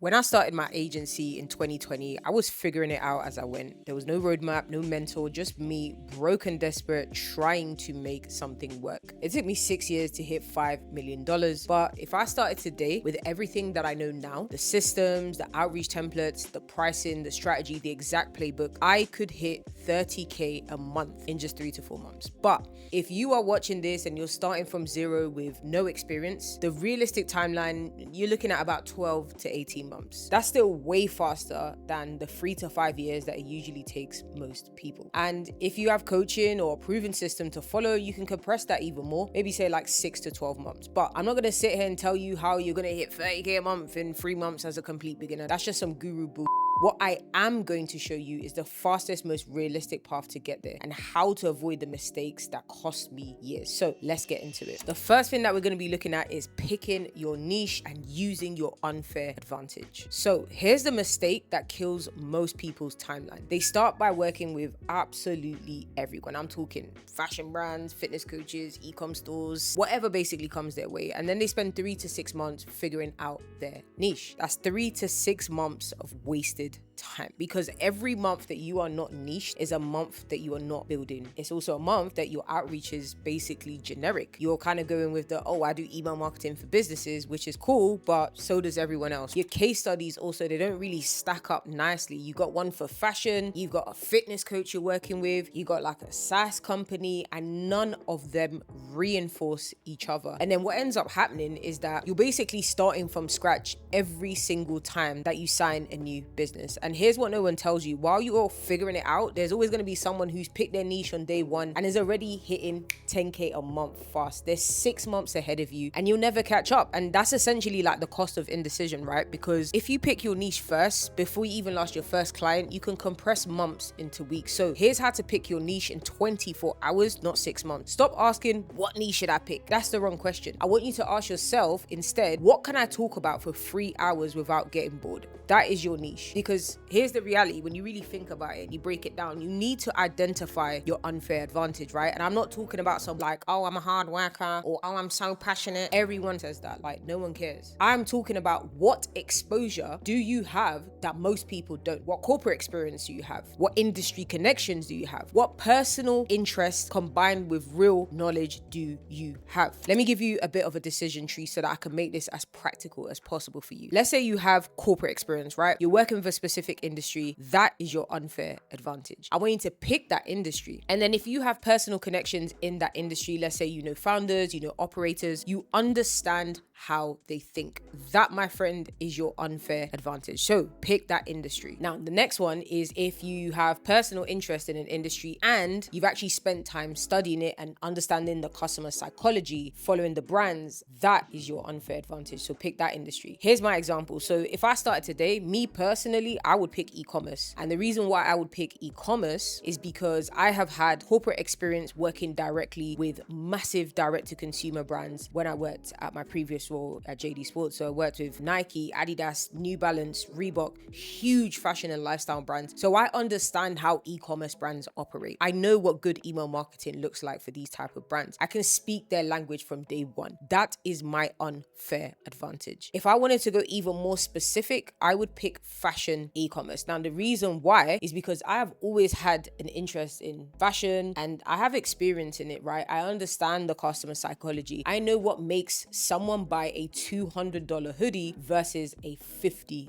When I started my agency in 2020, I was figuring it out as I went. There was no roadmap, no mentor, just me, broke and desperate, trying to make something work. It took me 6 years to hit $5 million. But if I started today with everything that I know now, the systems, the outreach templates, the pricing, the strategy, the exact playbook, I could hit 30K a month in just 3 to 4 months. But if you are watching this and you're starting from zero with no experience, the realistic timeline, you're looking at about 12 to 18 months. That's still way faster than the 3 to 5 years that it usually takes most people. And if you have coaching or a proven system to follow, you can compress that even more, maybe say like 6 to 12 months. But I'm not going to sit here and tell you how you're going to hit 30K a month in 3 months as a complete beginner. That's just some guru bull. What I am going to show you is the fastest, most realistic path to get there and how to avoid the mistakes that cost me years. So let's get into it. The first thing that we're going to be looking at is picking your niche and using your unfair advantage. So here's the mistake that kills most people's timeline. They start by working with absolutely everyone. I'm talking fashion brands, fitness coaches, e-com stores, whatever basically comes their way. And then they spend 3 to 6 months figuring out their niche. That's 3 to 6 months of wasted time, because every month that you are not niched is a month that you are not building. It's also a month that your outreach is basically generic. You're kind of going with the, I do email marketing for businesses, which is cool, but so does everyone else. Your case studies also, they don't really stack up nicely. You got one for fashion, you've got a fitness coach you're working with, you got like a SaaS company, and none of them reinforce each other. And then what ends up happening is that you're basically starting from scratch every single time that you sign a new business. And here's what no one tells you. While you're figuring it out, there's always going to be someone who's picked their niche on day one and is already hitting 10K a month fast. They're 6 months ahead of you and you'll never catch up. And that's essentially like the cost of indecision, right? Because if you pick your niche first, before you even launch your first client, you can compress months into weeks. So here's how to pick your niche in 24 hours, not 6 months. Stop asking, what niche should I pick? That's the wrong question. I want you to ask yourself instead, what can I talk about for 3 hours without getting bored? That is your niche. Because here's the reality, when you really think about it, you break it down, you need to identify your unfair advantage, right? And I'm not talking about some like, I'm a hard worker, or I'm so passionate. Everyone says that, like no one cares. I'm talking about what exposure do you have that most people don't? What corporate experience do you have? What industry connections do you have? What personal interests combined with real knowledge do you have? Let me give you a bit of a decision tree so that I can make this as practical as possible for you. Let's say you have corporate experience, right? You're working with a specific industry. That is your unfair advantage. I want you to pick that industry. And then if you have personal connections in that industry, let's say you know founders, you know operators, you understand how they think. That, my friend, is your unfair advantage. So pick that industry. Now, the next one is if you have personal interest in an industry and you've actually spent time studying it and understanding the customer psychology, following the brands, that is your unfair advantage. So pick that industry. Here's my example. So if I started today, me personally, I would pick e-commerce. And the reason why I would pick e-commerce is because I have had corporate experience working directly with massive direct-to-consumer brands when I worked at my previous role at JD Sports. So I worked with Nike, Adidas, New Balance, Reebok, huge fashion and lifestyle brands. So I understand how e-commerce brands operate. I know what good email marketing looks like for these type of brands. I can speak their language from day one. That is my unfair advantage. If I wanted to go even more specific, I would pick fashion e-commerce. Now, the reason why is because I have always had an interest in fashion and I have experience in it, right? I understand the customer psychology. I know what makes someone buy a $200 hoodie versus a $50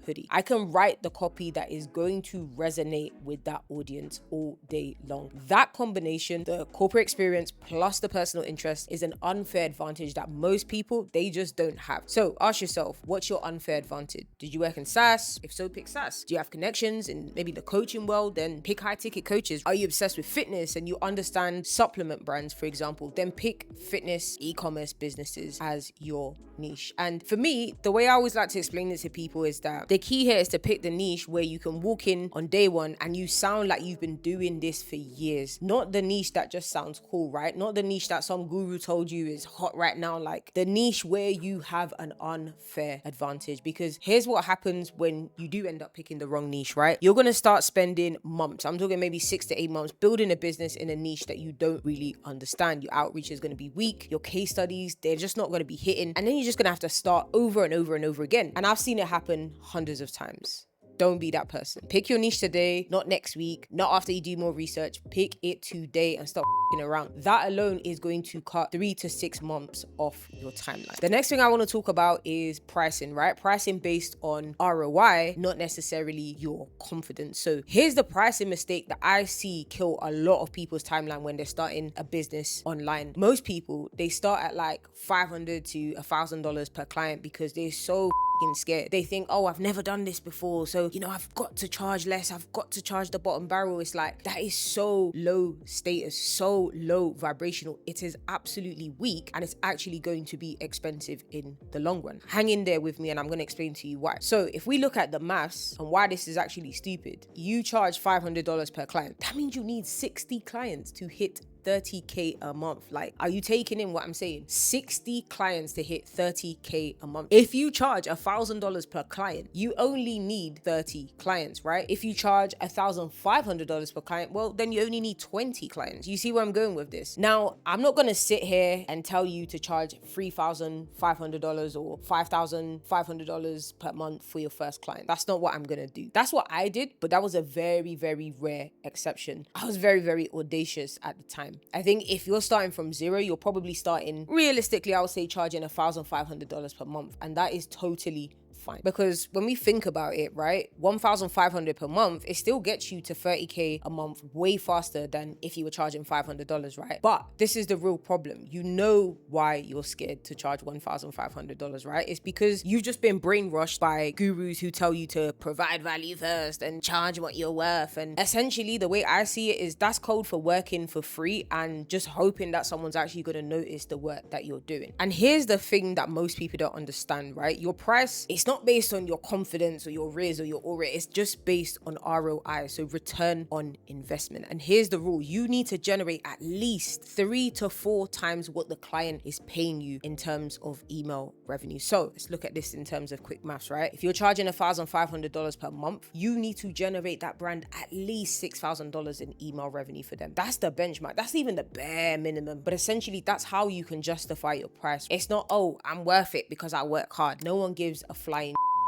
hoodie. I can write the copy that is going to resonate with that audience all day long. That combination, the corporate experience plus the personal interest, is an unfair advantage that most people, they just don't have. So ask yourself, what's your unfair advantage? Did you work in SaaS? If so, pick SaaS. Do you have connections in maybe the coaching world? Then pick high ticket coaches. Are you obsessed with fitness and you understand supplement brands, for example? Then pick fitness e-commerce businesses as your niche. And for me, the way I always like to explain this to people is that the key here is to pick the niche where you can walk in on day one and you sound like you've been doing this for years. Not the niche that just sounds cool, right? Not the niche that some guru told you is hot right now. Like the niche where you have an unfair advantage. Because here's what happens when you do end up picking the wrong niche, right? You're going to start spending months. I'm talking maybe 6 to 8 months building a business in a niche that you don't really understand. Your outreach is going to be weak. Your case studies, they're just not going to be hitting. And then you're just going to have to start over and over and over again. And I've seen it happen hundreds of times. Don't be that person. Pick your niche today, not next week, not after you do more research. Pick it today and stop around. That alone is going to cut 3 to 6 months off your timeline. The next thing I want to talk about is pricing, right? Pricing based on ROI, not necessarily your confidence. So here's the pricing mistake that I see kill a lot of people's timeline when they're starting a business online. Most people, they start at like $500 to $1,000 per client because they're so scared. They think, oh, I've never done this before, so I've got to charge less, I've got to charge the bottom barrel. It's like, that is so low status, so low vibrational. It is absolutely weak, and it's actually going to be expensive in the long run. Hang in there with me and I'm going to explain to you why. So if we look at the maths and why this is actually stupid, you charge $500 per client. That means you need 60 clients to hit 30K a month. Like, are you taking in what I'm saying? 60 clients to hit 30K a month. If you charge $1,000 per client, you only need 30 clients, right? If you charge $1,500 per client, well, then you only need 20 clients. You see where I'm going with this? Now, I'm not going to sit here and tell you to charge $3,500 or $5,500 per month for your first client. That's not what I'm going to do. That's what I did, but that was a very, very rare exception. I was very, very audacious at the time. I think if you're starting from zero, you're probably starting, realistically, I would say charging $1,500 per month. And that is totally fine. Because when we think about it, right, $1,500 per month, it still gets you to 30K a month way faster than if you were charging $500, right? But this is the real problem. You know why you're scared to charge $1,500, right? It's because you've just been brainwashed by gurus who tell you to provide value first and charge what you're worth. And essentially, the way I see it is that's code for working for free and just hoping that someone's actually going to notice the work that you're doing. And here's the thing that most people don't understand, right? Your price, it's not based on your confidence or your riz or your aura. It's just based on ROI, so return on investment. And here's the rule. You need to generate at least 3 to 4 times what the client is paying you in terms of email revenue. So let's look at this in terms of quick maths, right? If you're charging $1,500 per month, you need to generate that brand at least $6,000 in email revenue for them. That's the benchmark. That's even the bare minimum. But essentially, that's how you can justify your price. It's not, oh, I'm worth it because I work hard. No one gives a flying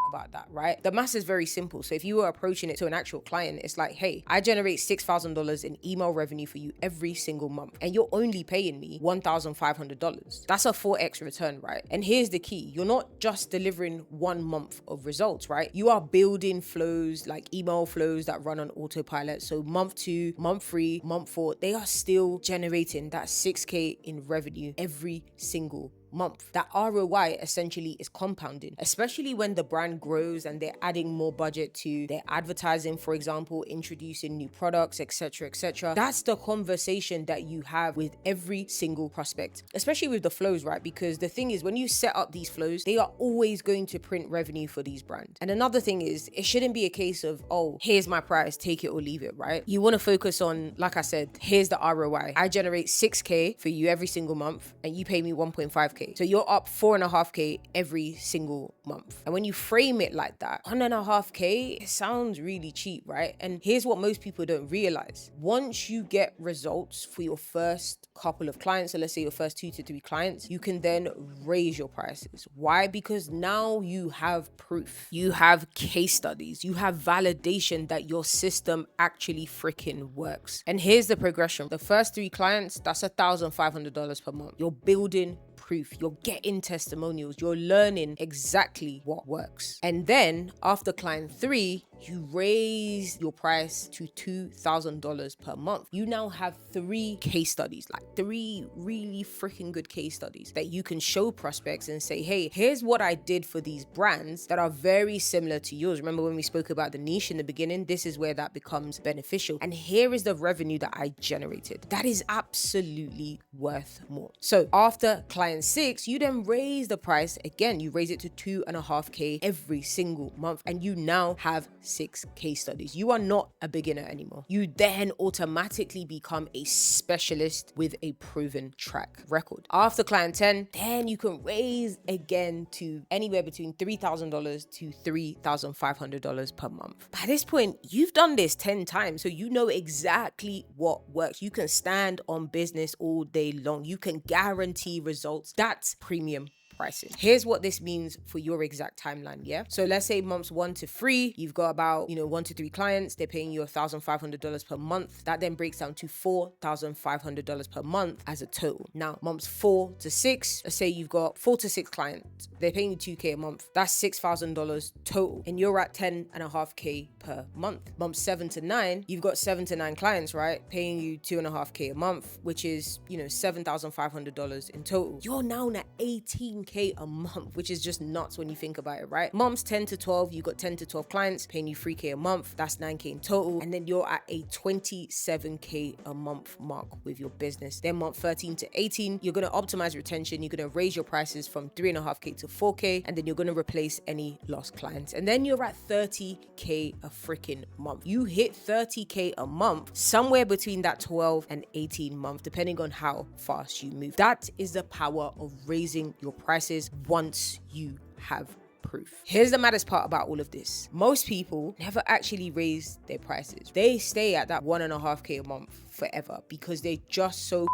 about that, right? The math is very simple. So if you were approaching it to an actual client, it's like, hey, I generate $6,000 in email revenue for you every single month, and you're only paying me $1,500. That's a 4x return, right? And here's the key. You're not just delivering 1 month of results, right? You are building flows, like email flows that run on autopilot. So month 2, month 3, month 4, they are still generating that 6K in revenue every single month. That ROI essentially is compounding, especially when the brand grows and they're adding more budget to their advertising, for example, introducing new products, etc., etc. That's the conversation that you have with every single prospect, especially with the flows, right? Because the thing is, when you set up these flows, they are always going to print revenue for these brands. And another thing is, it shouldn't be a case of, oh, here's my price, take it or leave it, right? You want to focus on, like I said, here's the ROI. I generate 6K for you every single month and you pay me 1.5K. So you're up 4.5K every single month. And when you frame it like that, 1.5K, it sounds really cheap, right? And here's what most people don't realize. Once you get results for your first couple of clients, so let's say your first 2 to 3 clients, you can then raise your prices. Why? Because now you have proof. You have case studies. You have validation that your system actually freaking works. And here's the progression. The first 3 clients, that's $1,500 per month. You're building proof, you're getting testimonials, you're learning exactly what works. And then after client 3, you raise your price to $2,000 per month. You now have 3 case studies, like 3 really freaking good case studies that you can show prospects and say, hey, here's what I did for these brands that are very similar to yours. Remember when we spoke about the niche in the beginning? This is where that becomes beneficial. And here is the revenue that I generated. That is absolutely worth more. So after client 6, you then raise the price again. You raise it to 2.5K every single month, and you now have 6 case studies. You are not a beginner anymore. You then automatically become a specialist with a proven track record. After client 10, then you can raise again to anywhere between $3,000 to $3,500 per month. By this point, you've done this 10 times, so you know exactly what works. You can stand on business all day long. You can guarantee results. That's premium pricing. Here's what this means for your exact timeline, yeah? So let's say months 1 to 3, you've got about, 1 to 3 clients, they're paying you $1,500 per month. That then breaks down to $4,500 per month as a total. Now, months 4 to 6, let's say you've got 4 to 6 clients, they're paying you $2,000 a month. That's $6,000 total, and you're at $10.5K per month. Months 7 to 9, you've got 7 to 9 clients, right? Paying you $2.5K a month, which is, $7,500 in total. You're now at $18K a month, which is just nuts when you think about it, right? Months 10 to 12, you got 10 to 12 clients paying you $3K a month. That's $9K in total. And then you're at a $27K a month mark with your business. Then month 13 to 18, you're going to optimize retention. You're going to raise your prices from $3.5K to $4K, and then you're going to replace any lost clients. And then you're at $30K a freaking month. You hit $30K a month somewhere between that 12 and 18 months, depending on how fast you move. That is the power of raising your prices once you have proof. Here's the maddest part about all of this. Most people never actually raise their prices. They stay at that $1.5K a month forever because they're just so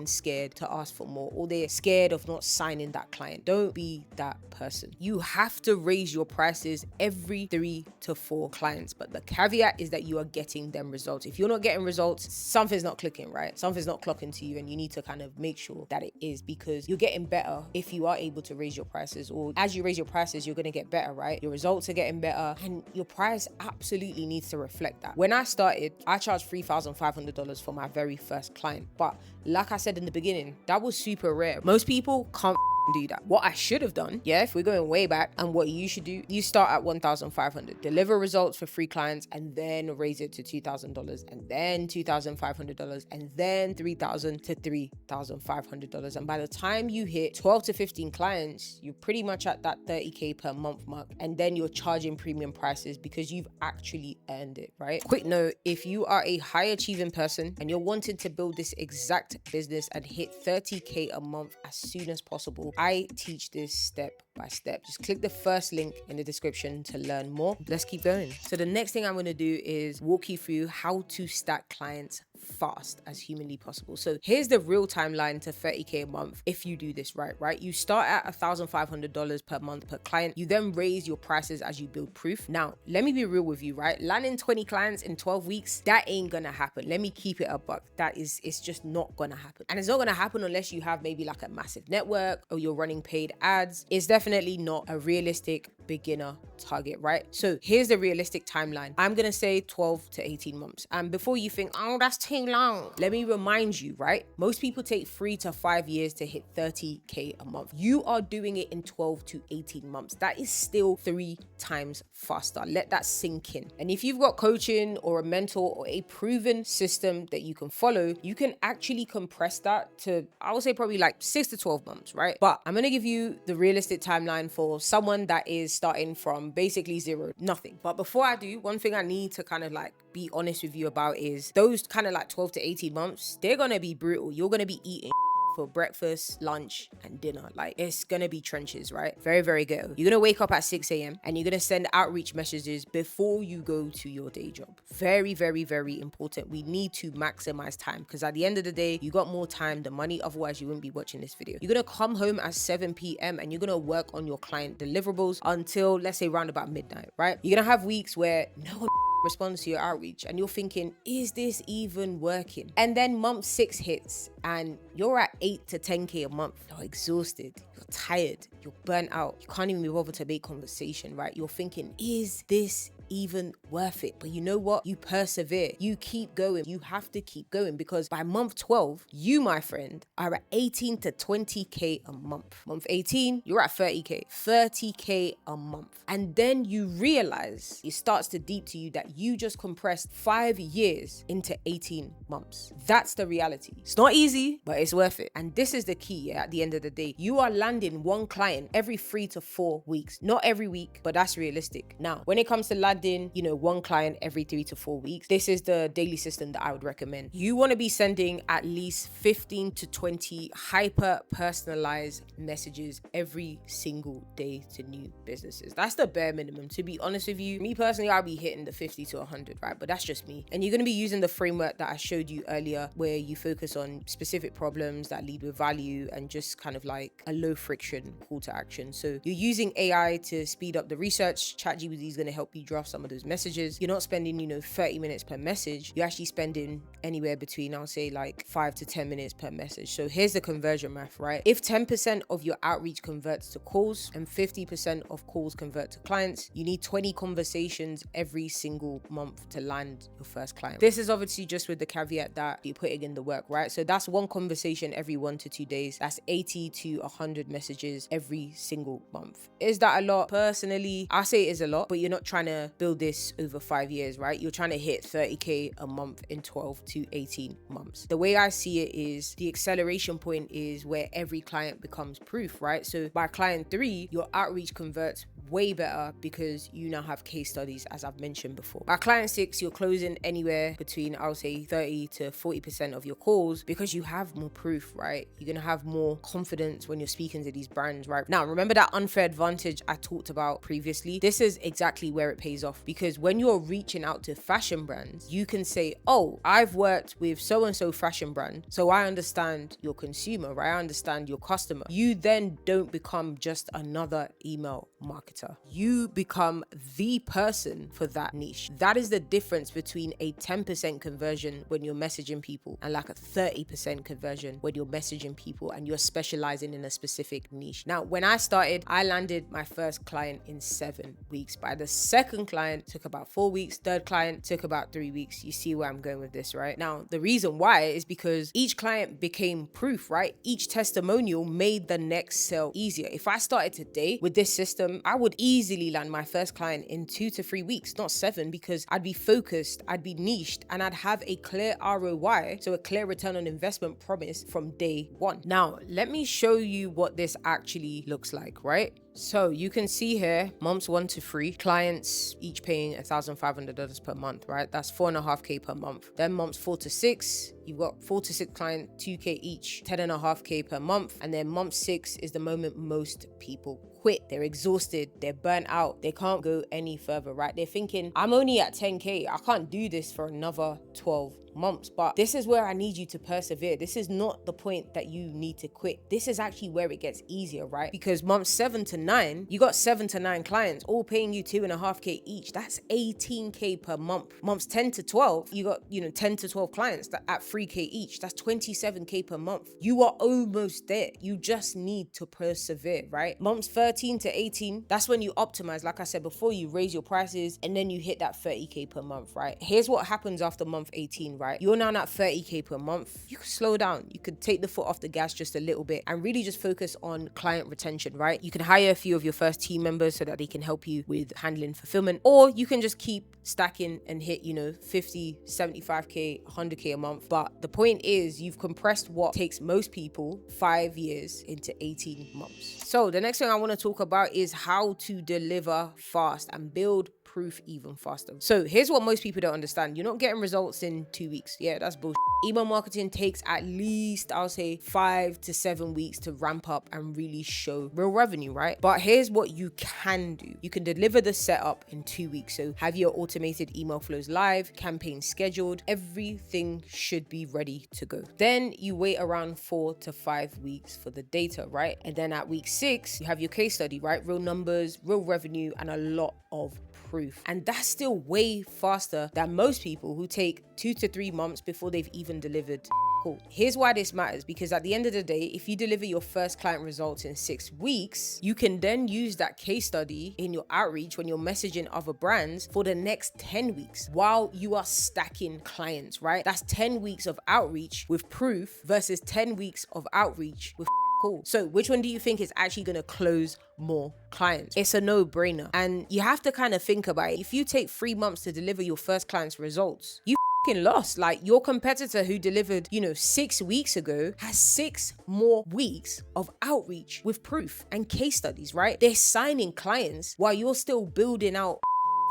scared to ask for more, or they're scared of not signing that client. Don't be that person. You have to raise your prices every 3 to 4 clients, but the caveat is that you are getting them results. If you're not getting results, something's not clicking, right? Something's not clocking to you, and you need to kind of make sure that it is, because you're getting better if you are able to raise your prices, or as you raise your prices, you're going to get better, right? Your results are getting better, and your price absolutely needs to reflect that. When I started, I charged $3,500 for my very first client, but like I said in the beginning, that was super rare. Most people can't do that. What I should have done, if we're going way back, and what you should do, you start at $1,500, deliver results for 3 clients, and then raise it to $2,000, and then $2,500, and then $3,000 to $3,500. And by the time you hit 12 to 15 clients, you're pretty much at that $30K per month mark, and then you're charging premium prices because you've actually earned it, right? Quick note, if you are a high achieving person and you're wanting to build this exact business and hit $30K a month as soon as possible, I teach this step by step. Just click the first link in the description to learn more. Let's keep going. So the next thing I'm going to do is walk you through how to stack clients fast as humanly possible. So here's the real timeline to $30K a month if you do this right? You start at $1,500 per month per client. You then raise your prices as you build proof. Now, let me be real with you, right? Landing 20 clients in 12 weeks, that ain't gonna happen. Let me keep it a buck. It's just not gonna happen. And it's not gonna happen unless you have maybe like a massive network or you're running paid ads. It's definitely not a realistic beginner target, right? So here's the realistic timeline. I'm gonna say 12 to 18 months. And before you think, oh, that's too long, let me remind you, right? Most people take 3 to 5 years to hit $30K a month. You are doing it in 12 to 18 months. That is still 3 times faster. Let that sink in. And if you've got coaching or a mentor or a proven system that you can follow, you can actually compress that to, I would say, probably like 6 to 12 months, right? But I'm gonna give you the realistic timeline for someone that is starting from basically zero, nothing. But before I do, one thing I need to kind of like be honest with you about is those kind of like 12 to 18 months, they're gonna be brutal. You're gonna be eating for breakfast, lunch, and dinner. Like, it's gonna be trenches, right? Very, very ghetto. You're gonna wake up at 6 a.m. and you're gonna send outreach messages before you go to your day job. Very, very, very important. We need to maximize time, because at the end of the day, you got more time than money. Otherwise, you wouldn't be watching this video. You're gonna come home at 7 p.m. and you're gonna work on your client deliverables until, let's say, around about midnight, right? You're gonna have weeks where no one responds to your outreach and you're thinking, is this even working? And then month 6 hits and you're at 8 to 10K a month. You're exhausted, you're tired, you're burnt out, you can't even be bothered to make conversation, right? You're thinking, is this even worth it? But you know what? You persevere, you keep going. You have to keep going, because by month 12, you, my friend, are at 18 to 20K a month. Month 18, you're at 30K a month. And then you realize, it starts to deep to you that you just compressed 5 years into 18 months. That's the reality. It's not easy. easy, but it's worth it. And this is the key, at the end of the day. You are landing one client every 3 to 4 weeks. Not every week, but that's realistic. Now, when it comes to landing, one client every 3 to 4 weeks, this is the daily system that I would recommend. You want to be sending at least 15 to 20 hyper personalized messages every single day to new businesses. That's the bare minimum. To be honest with you, me personally, I'll be hitting the 50 to 100, right? But that's just me. And you're going to be using the framework that I showed you earlier, where you focus on specific problems that lead with value and just kind of like a low friction call to action. So you're using AI to speed up the research. ChatGPT is going to help you draft some of those messages. You're not spending, 30 minutes per message. You're actually spending anywhere between, I'll say, like 5 to 10 minutes per message. So here's the conversion math, right? If 10% of your outreach converts to calls and 50% of calls convert to clients, you need 20 conversations every single month to land your first client. This is obviously just with the caveat that you're putting in the work, right? So that's one conversation every 1 to 2 days. That's 80 to 100 messages every single month. Is that a lot? Personally, I say it is a lot, but you're not trying to build this over 5 years, right? You're trying to hit 30K a month in 12 to 18 months. The way I see it is the acceleration point is where every client becomes proof, right? So by client 3, your outreach converts way better because you now have case studies, as I've mentioned before. By client 6, you're closing anywhere between, I'll say, 30 to 40% of your calls because you have more proof, right? You're gonna have more confidence when you're speaking to these brands, right? Now, remember that unfair advantage I talked about previously? This is exactly where it pays off, because when you're reaching out to fashion brands, you can say, oh, I've worked with so-and-so fashion brand, so I understand your consumer, right? I understand your customer. You then don't become just another email marketer. You become the person for that niche. That is the difference between a 10% conversion when you're messaging people and like a 30% conversion when you're messaging people and you're specializing in a specific niche. Now, when I started, I landed my first client in 7 weeks. By the second client took about 4 weeks. Third client took about 3 weeks. You see where I'm going with this, right? Now, the reason why is because each client became proof, right? Each testimonial made the next sale easier. If I started today with this system, I would easily land my first client in 2 to 3 weeks, not 7, because I'd be focused, I'd be niched, and I'd have a clear ROI, so a clear return on investment promise from day one. Now, let me show you what this actually looks like, right? So you can see here, months 1 to 3, clients each paying $1,500 per month, right? That's 4.5K per month. Then months 4 to 6, you've got 4 to 6 clients, 2K each, 10.5K per month. And then month 6 is the moment most people quit. They're exhausted, they're burnt out, they can't go any further, right? They're thinking, I'm only at 10K, I can't do this for another 12 months. But this is where I need you to persevere. This is not the point that you need to quit. This is actually where it gets easier, right? Because months 7 to 9, you got 7 to 9 clients all paying you 2.5K each. That's 18K per month. Months 10 to 12, you got 10 to 12 clients that at 3K each. That's 27K per month. You are almost there. You just need to persevere, right? Months 13 to 18, that's when you optimize. Like I said before, you raise your prices and then you hit that 30K per month, right? Here's what happens after month 18, right? You're now at 30K per month. You could slow down. You could take the foot off the gas just a little bit and really just focus on client retention, right? You can hire a few of your first team members so that they can help you with handling fulfillment, or you can just keep stacking and hit, 50, 75K, 100K a month. But the point is, you've compressed what takes most people 5 years into 18 months. So the next thing I want to talk about is how to deliver fast and build proof even faster. So here's what most people don't understand. You're not getting results in 2 weeks. Yeah, that's bullshit. Email marketing takes at least, I'll say, 5 to 7 weeks to ramp up and really show real revenue, right? But here's what you can do. You can deliver the setup in 2 weeks. So have your automated email flows live, campaigns scheduled, everything should be ready to go. Then you wait around 4 to 5 weeks for the data, right? And then at week 6, you have your case study, right? Real numbers, real revenue, and a lot of proof. And that's still way faster than most people who take 2 to 3 months before they've even delivered. Cool. Here's why this matters, because at the end of the day, if you deliver your first client results in 6 weeks, you can then use that case study in your outreach when you're messaging other brands for the next 10 weeks while you are stacking clients, right? That's 10 weeks of outreach with proof versus 10 weeks of outreach with cool. So which one do you think is actually going to close more clients? It's a no-brainer. And you have to kind of think about it. If you take 3 months to deliver your first client's results, you lost. Like, your competitor who delivered 6 weeks ago has 6 more weeks of outreach with proof and case studies, right? They're signing clients while you're still building out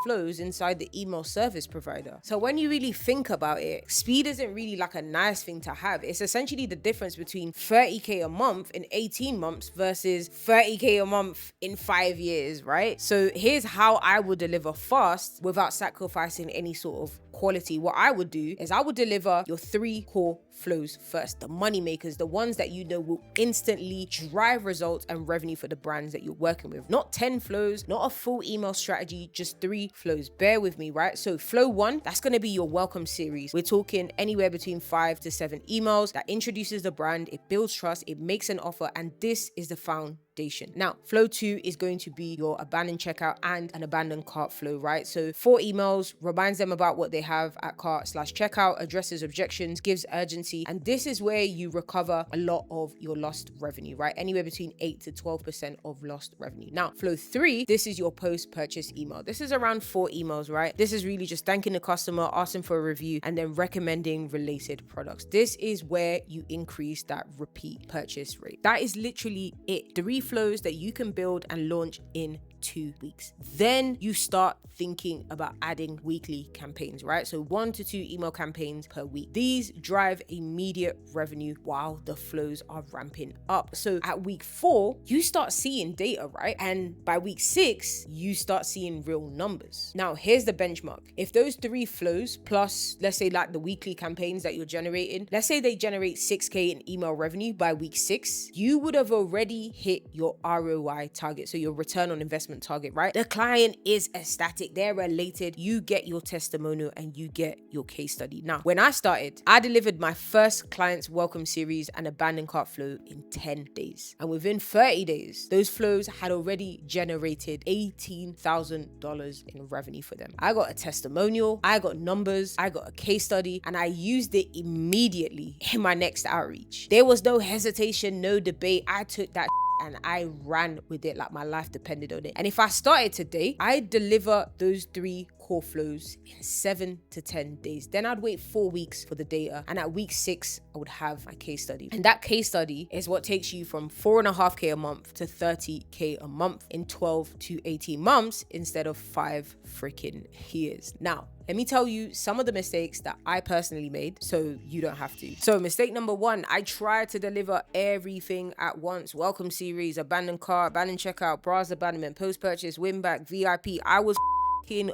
flows inside the email service provider. So when you really think about it, speed isn't really like a nice thing to have. It's essentially the difference between 30K a month in 18 months versus 30K a month in 5 years, right? So here's how I would deliver fast without sacrificing any sort of quality. What I would do is I would deliver your 3 core flows first, the money makers, the ones that will instantly drive results and revenue for the brands that you're working with. Not 10 flows, not a full email strategy, just 3 flows. Bear with me, right? So flow 1, that's going to be your welcome series. We're talking anywhere between 5 to 7 emails that introduces the brand, it builds trust, it makes an offer, and this is the foundation. Now, flow 2 is going to be your abandoned checkout and an abandoned cart flow, right? So 4 emails, reminds them about what they have at cart/checkout, addresses objections, gives urgency, and this is where you recover a lot of your lost revenue, right? Anywhere between 8 to 12% of lost revenue. Now, flow 3, this is your post-purchase email. This is around 4 emails, right? This is really just thanking the customer, asking for a review, and then recommending related products. This is where you increase that repeat purchase rate. That is literally it. 3 flows that you can build and launch in 2 weeks. Then you start thinking about adding weekly campaigns, right? So 1 to 2 email campaigns per week. These drive immediate revenue while the flows are ramping up. So at week 4, you start seeing data, right? And by week 6, you start seeing real numbers. Now, here's the benchmark. If those 3 flows plus, let's say like the weekly campaigns that you're generating, let's say they generate 6K in email revenue by week 6, you would have already hit your ROI target. So your return on investment target, right? The client is ecstatic, they're elated, you get your testimonial and you get your case study. Now, when I started, I delivered my first client's welcome series and abandoned cart flow in 10 days. And within 30 days, those flows had already generated $18,000 in revenue for them. I got a testimonial, I got numbers, I got a case study, and I used it immediately in my next outreach. There was no hesitation, no debate. I took that and I ran with it like my life depended on it. And if I started today, I'd deliver those 3 core flows in 7 to 10 days. Then I'd wait 4 weeks for the data. And at week 6, I would have my case study. And that case study is what takes you from 4.5K a month to 30K a month in 12 to 18 months instead of 5 freaking years. Now, let me tell you some of the mistakes that I personally made so you don't have to. So mistake number 1, I tried to deliver everything at once. Welcome series, abandoned cart, abandoned checkout, browse abandonment, post-purchase, win back, VIP. I was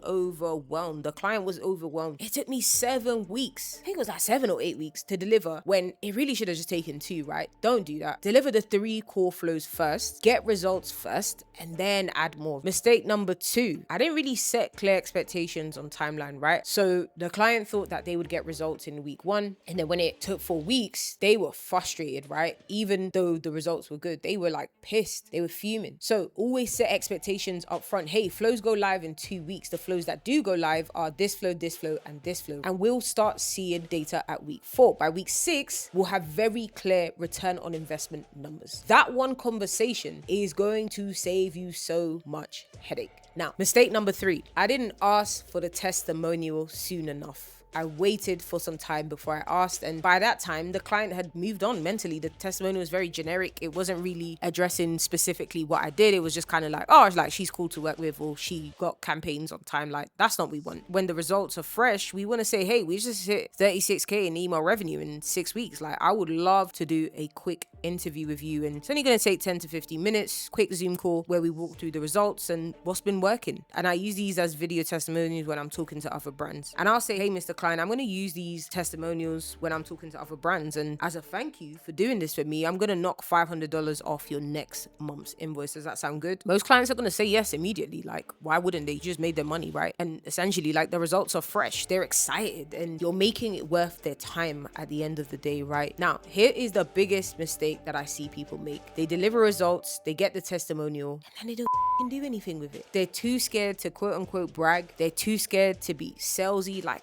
overwhelmed. The client was overwhelmed. It took me 7 weeks. I think it was like 7 or 8 weeks to deliver when it really should have just taken 2, right? Don't do that. Deliver the 3 core flows first, get results first, and then add more. Mistake number 2, I didn't really set clear expectations on timeline, right? So the client thought that they would get results in week 1, and then when it took 4 weeks, they were frustrated, right? Even though the results were good, they were like pissed. They were fuming. So always set expectations up front. Hey, flows go live in 2 weeks. The flows that do go live are this flow, and this flow. And we'll start seeing data at week 4. By week 6, we'll have very clear return on investment numbers. That one conversation is going to save you so much headache. Now, mistake number 3, I didn't ask for the testimonial soon enough. I waited for some time before I asked, and by that time the client had moved on mentally. The testimonial was very generic. It wasn't really addressing specifically what I did. It was just kind of like, oh, it's like she's cool to work with, or she got campaigns on time. Like, that's not what we want. When the results are fresh, we want to say, hey, we just hit 36K in email revenue in 6 weeks. Like, I would love to do a quick interview with you, and it's only going to take 10 to 15 minutes, quick Zoom call where we walk through the results and what's been working. And I use these as video testimonials when I'm talking to other brands. And I'll say, hey, Mr. Klein, I'm going to use these testimonials when I'm talking to other brands, and as a thank you for doing this for me, I'm going to knock $500 off your next month's invoice. Does that sound good? Most clients are going to say yes immediately. Like, why wouldn't they? You just made their money, right? And essentially, like, the results are fresh, they're excited, and you're making it worth their time at the end of the day, right? Now, here is the biggest mistake that I see people make. They deliver results, they get the testimonial, and then they don't do anything with it. They're too scared to quote unquote brag. They're too scared to be salesy. Like,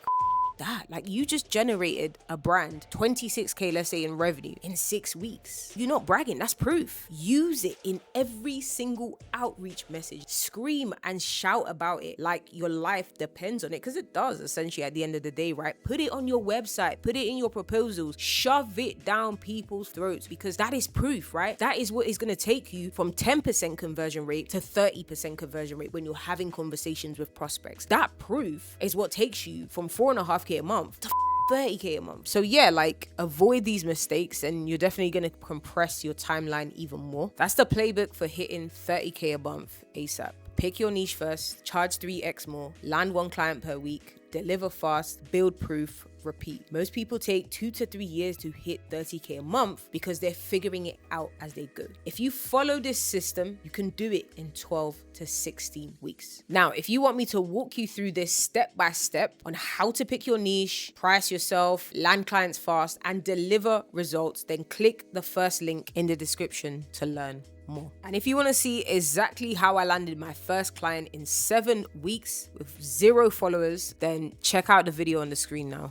that. Like, you just generated a brand 26K, let's say, in revenue in 6 weeks. You're not bragging, that's proof. Use it in every single outreach message. Scream and shout about it like your life depends on it, because it does essentially at the end of the day, right? Put it on your website, put it in your proposals, shove it down people's throats, because that is proof, right? That is what is going to take you from 10% conversion rate to 30% conversion rate when you're having conversations with prospects. That proof is what takes you from 4.5K a month to 30K a month. So yeah, like, avoid these mistakes and you're definitely going to compress your timeline even more. That's the playbook for hitting 30K a month ASAP. Pick your niche first, charge 3x more, land 1 client per week, deliver fast, build proof, repeat. Most people take 2 to 3 years to hit 30K a month because they're figuring it out as they go. If you follow this system, you can do it in 12 to 16 weeks. Now, if you want me to walk you through this step by step on how to pick your niche, price yourself, land clients fast, and deliver results, then click the first link in the description to learn more. And if you want to see exactly how I landed my first client in 7 weeks with 0 followers, then check out the video on the screen now.